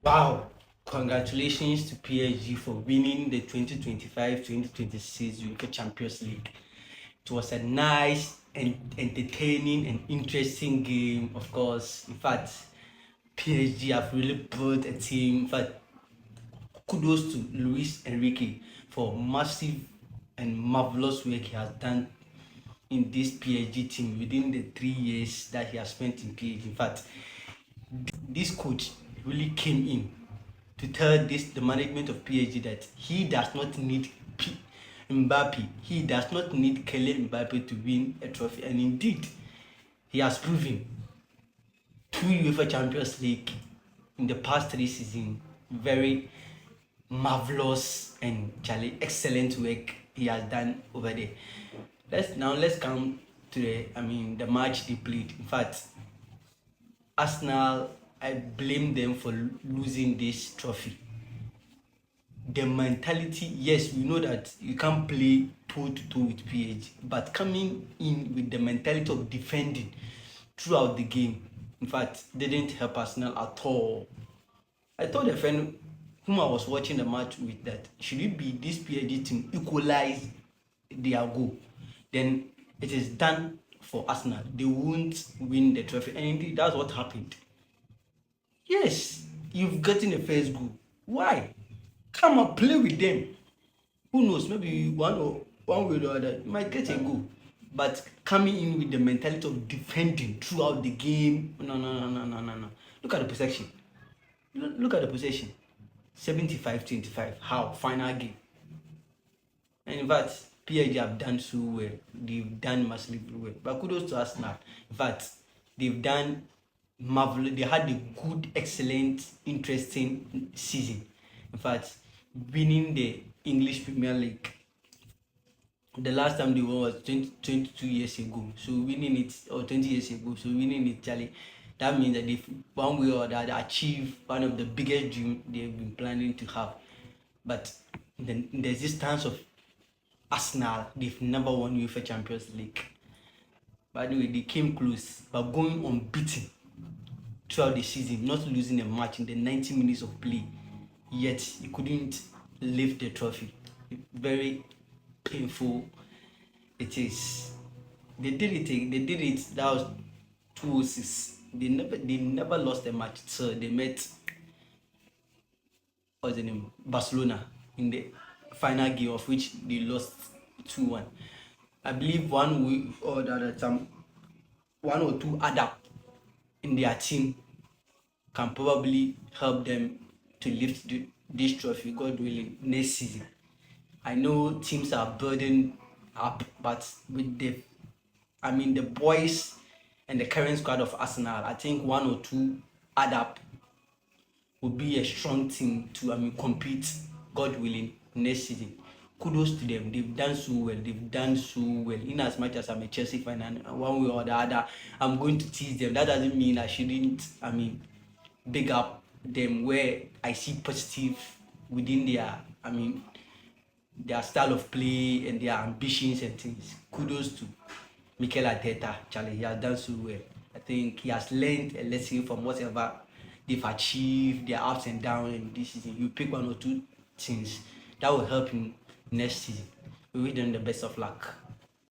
Wow! Congratulations to PSG for winning the 2025-2026 UEFA Champions League. It was a nice and entertaining and interesting game, of course. In fact, PSG have really built a team. In fact, kudos to Luis Enrique for massive and marvelous work he has done in this PSG team within the 3 years that he has spent in PSG. In fact, this coach really came in to tell the management of PSG that he does not need Mbappe. He does not need Kylian Mbappe to win a trophy, and indeed, he has proven 2 UEFA Champions League in the past 3 seasons. Very marvelous and excellent work he has done over there. Let's come to the match they played. In fact, Arsenal, I blame them for losing this trophy. The mentality, yes, we know that you can't play toe to toe with PSG, but coming in with the mentality of defending throughout the game, in fact, didn't help Arsenal at all. I told a friend whom I was watching the match with that should it be this PSG team equalize their goal, then it is done for Arsenal. They won't win the trophy, and indeed that's what happened. Yes, you've gotten the first goal. Why? Come and play with them. Who knows? Maybe one way or other, you might get a goal. But coming in with the mentality of defending throughout the game, no, no, no, no, no, no, no. Look at the possession. Look at the possession. 75-25. How? Final game. And in fact, PSG have done so well. They've done massively well. But kudos to Arsenal. In fact, they've done marvelous. They had a good, excellent, interesting season. In fact, winning the English Premier League. The last time they won was 22 years ago. So winning it, or 20 years ago. So winning it, Charlie, that means that they've one way or the other achieved one of the biggest dreams they've been planning to have. But in the existence of Arsenal, they've never won UEFA Champions League. By the way, they came close, but going unbeaten throughout the season, not losing a match in the 90 minutes of play, yet he couldn't lift the trophy. Very painful it is. They did it. They did it. That was 206. They never lost a match. So they met what's the name Barcelona in the final game, of which they lost 2-1. I believe one week or the other time, one or two adapt in their team can probably help them to lift this trophy, God willing, next season. I know teams are burdened up, but with the boys and the current squad of Arsenal, I think one or two add up would be a strong team to compete, God willing, next season. Kudos to them. They've done so well. They've done so well. In as much as I'm a Chelsea fan, and one way or the other, I'm going to tease them. That doesn't mean I shouldn't. Big up them where I see positive within their style of play and their ambitions and things. Kudos to Mikel Arteta. Charlie, he has done so well. I think he has learned a lesson from whatever they've achieved, their ups and downs in this season. You pick one or two things that will help him next season. We wish them the best of luck.